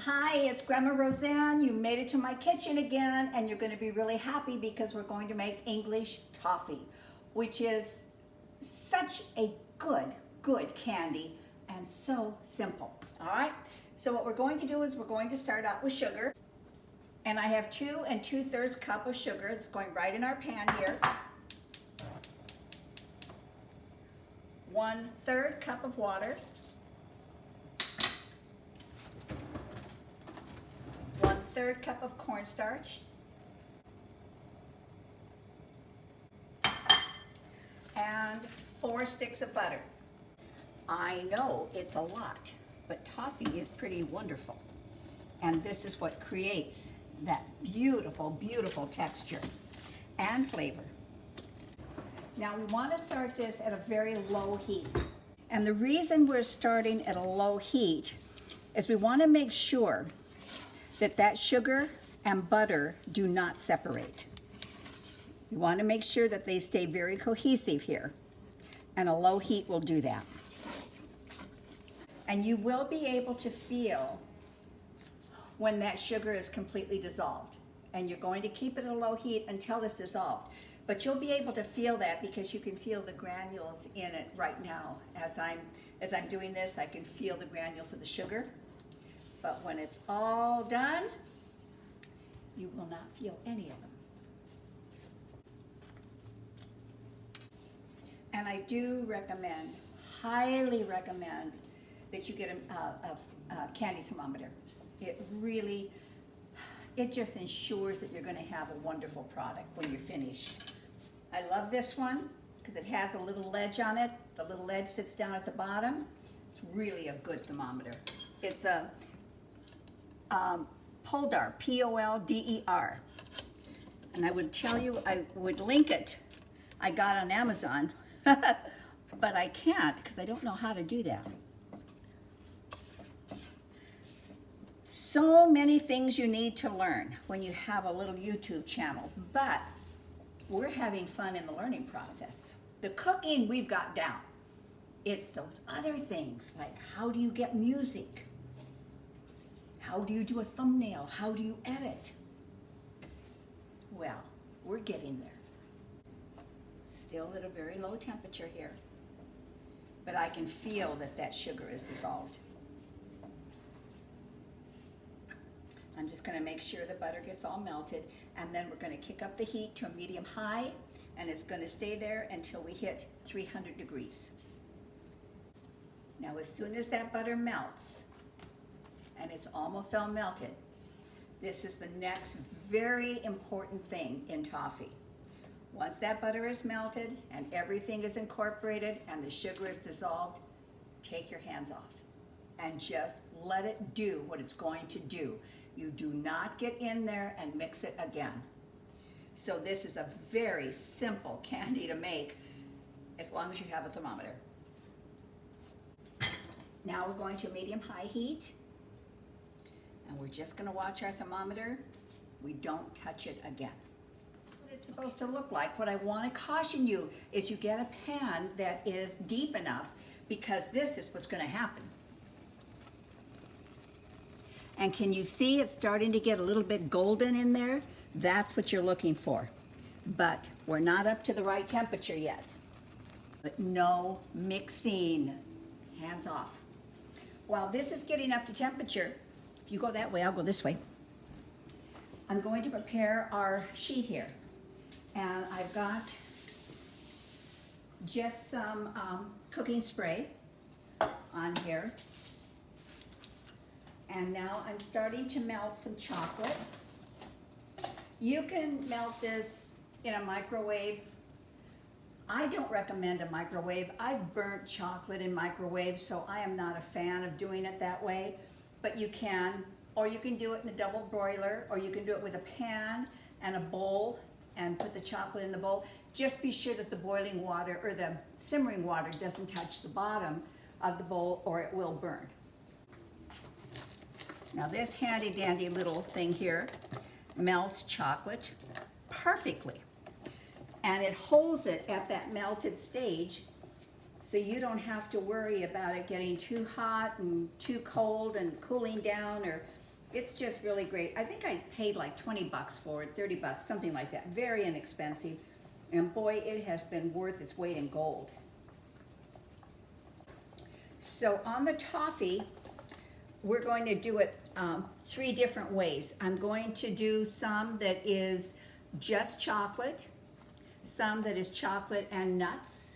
Hi, it's Grandma Roseanne. You made it to my kitchen again, and you're going to be really happy because we're going to make English toffee, which is such a good candy and so simple. All right, so what we're going to do is we're going to start out with sugar. And I have 2 2/3 cup of sugar. It's going right in our pan here. 1/3 cup of water. 1/3 cup of cornstarch. And 4 sticks of butter. I know it's a lot, but toffee is pretty wonderful. And this is what creates that beautiful texture and flavor. Now we want to start this at a very low heat. And the reason we're starting at a low heat is we want to make sure that sugar and butter do not separate. You want to make sure that they stay very cohesive here. And a low heat will do that. And you will be able to feel when that sugar is completely dissolved. And you're going to keep it at a low heat until it's dissolved. But you'll be able to feel that because you can feel the granules in it right now. As I'm doing this, I can feel the granules of the sugar. But when it's all done, you will not feel any of them. And I do recommend, highly recommend, that you get a candy thermometer. It just ensures that you're going to have a wonderful product when you're finished. I love this one because it has a little ledge on it. The little ledge sits down at the bottom. It's really a good thermometer. It's a Polder, P-O-L-D-E-R. And I would tell you, I would link it. I got on Amazon, but I can't because I don't know how to do that. So many things you need to learn when you have a little YouTube channel, but we're having fun in the learning process. The cooking we've got down. It's those other things like how do you get music? How do you do a thumbnail? How do you edit? Well, we're getting there. Still at a very low temperature here, but I can feel that sugar is dissolved. I'm just going to make sure the butter gets all melted, and then we're going to kick up the heat to a medium-high, and it's going to stay there until we hit 300 degrees. Now, as soon as that butter melts, and it's almost all melted, this is the next very important thing in toffee. Once that butter is melted, and everything is incorporated, and the sugar is dissolved, take your hands off, and just let it do what it's going to do. You do not get in there and mix it again. So this is a very simple candy to make as long as you have a thermometer. Now we're going to medium-high heat, and we're just going to watch our thermometer. We don't touch it again. What it's supposed to look like, what I want to caution you is you get a pan that is deep enough because this is what's going to happen. And can you see it's starting to get a little bit golden in there? That's what you're looking for. But we're not up to the right temperature yet. But no mixing. Hands off. While this is getting up to temperature, if you go that way, I'll go this way. I'm going to prepare our sheet here. And I've got just some cooking spray on here. And now I'm starting to melt some chocolate. You can melt this in a microwave. I don't recommend a microwave. I've burnt chocolate in microwave, so I am not a fan of doing it that way. But you can, or you can do it in a double broiler, or you can do it with a pan and a bowl and put the chocolate in the bowl. Just be sure that the boiling water or the simmering water doesn't touch the bottom of the bowl or it will burn. Now this handy dandy little thing here melts chocolate perfectly. And it holds it at that melted stage so you don't have to worry about it getting too hot and too cold and cooling down, or It's just really great. I think I paid like 20 bucks for it, 30 bucks, something like that. Very inexpensive. And boy, it has been worth its weight in gold. So on the toffee, we're going to do it 3 different ways. I'm going to do some that is just chocolate, some that is chocolate and nuts,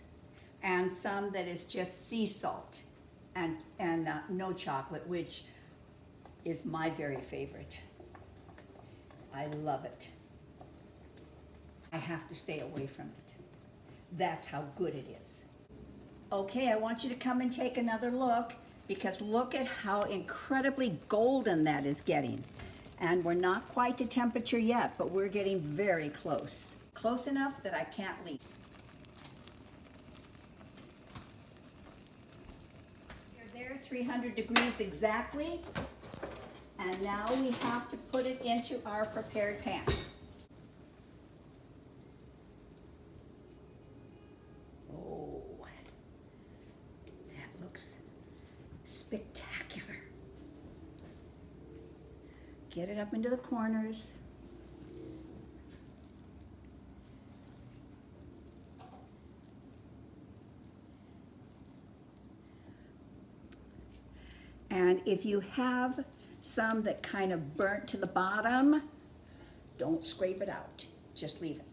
and some that is just sea salt and no chocolate, which is my very favorite. I love it. I have to stay away from it. That's how good it is. Okay, I want you to come and take another look, because look at how incredibly golden that is getting. And we're not quite to temperature yet, but we're getting very close. Close enough that I can't leave. You're there, 300 degrees exactly. And now we have to put it into our prepared pan. Oh, that looks spectacular. Get it up into the corners. And if you have some that kind of burnt to the bottom, don't scrape it out. Just leave it.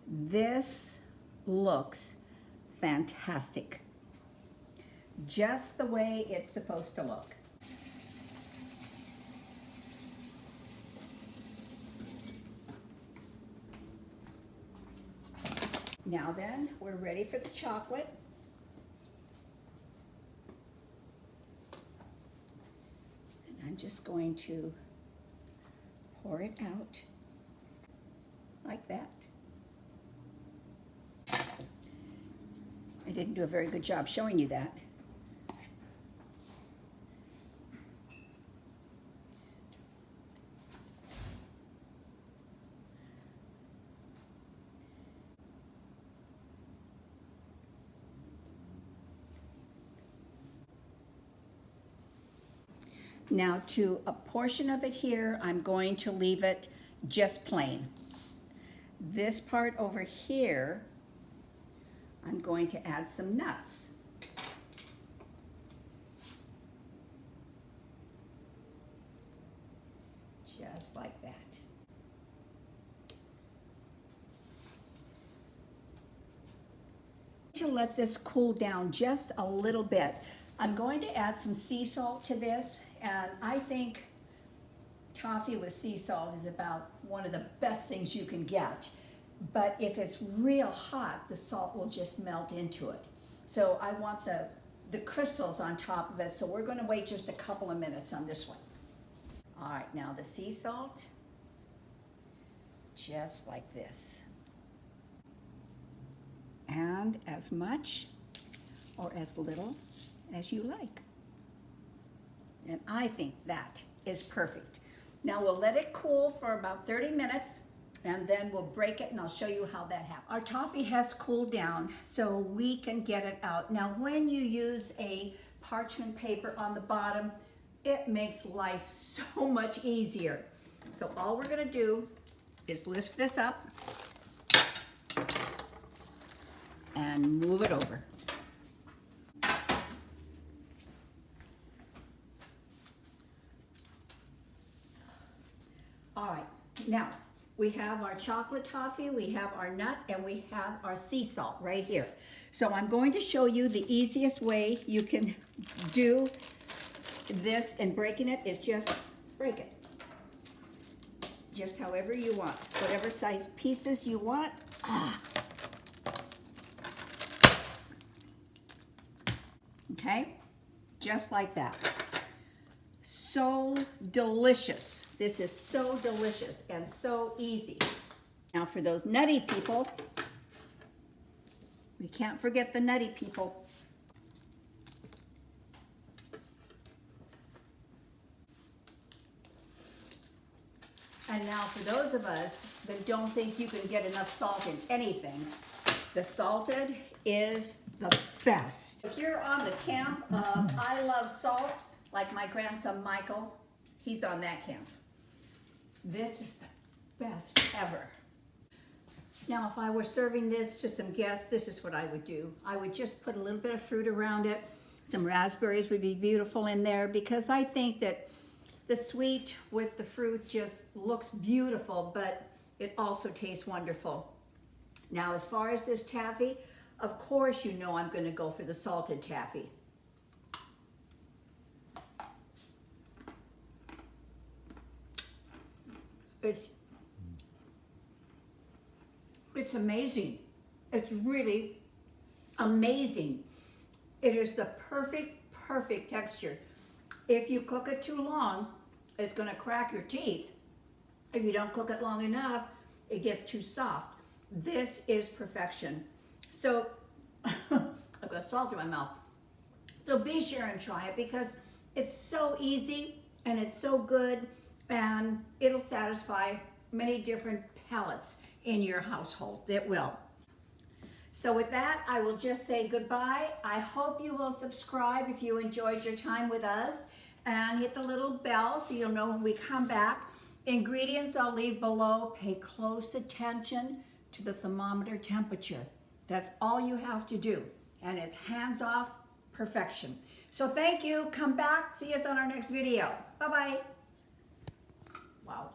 This looks fantastic. Just the way it's supposed to look. Now then, we're ready for the chocolate. And I'm just going to pour it out like that. I didn't do a very good job showing you that. Now to a portion of it here, I'm going to leave it just plain. This part over here, I'm going to add some nuts. Just like that. To let this cool down just a little bit. I'm going to add some sea salt to this, and I think toffee with sea salt is about one of the best things you can get. But if it's real hot, the salt will just melt into it. So I want the crystals on top of it, so we're going to wait just a couple of minutes on this one. All right, now the sea salt, just like this. And as much or as little as you like. And I think that is perfect. Now we'll let it cool for about 30 minutes, and then we'll break it and I'll show you how that happens. Our toffee has cooled down, so we can get it out. Now when you use a parchment paper on the bottom, it makes life so much easier. So all we're gonna do is lift this up and move it over. All right, now we have our chocolate toffee, we have our nut, and we have our sea salt right here. So I'm going to show you the easiest way you can do this, and breaking it is just break it. Just however you want, whatever size pieces you want. Okay, just like that. So delicious. This is so delicious and so easy. Now for those nutty people, we can't forget the nutty people. And And now for those of us that don't think you can get enough salt in anything, the salted is the best. If you're on the camp of I love salt, like my grandson Michael, he's on that camp. This is the best ever. Now, if I were serving this to some guests, this is what I would do. I would just put a little bit of fruit around it. Some raspberries would be beautiful in there because I think that the sweet with the fruit just looks beautiful, but it also tastes wonderful. Now, as far as this taffy, of course you know I'm going to go for the salted taffy. It's amazing. It's really amazing. It is the perfect texture. If you cook it too long, it's going to crack your teeth. If you don't cook it long enough, it gets too soft. This is perfection. So, I've got salt in my mouth. So be sure and try it because it's so easy and it's so good and it'll satisfy many different palates in your household. It will. So with that, I will just say goodbye. I hope you will subscribe if you enjoyed your time with us and hit the little bell so you'll know when we come back. Ingredients I'll leave below. Pay close attention to the thermometer temperature. That's all you have to do. And it's hands-off perfection. So thank you. Come back. See us on our next video. Bye-bye. Wow.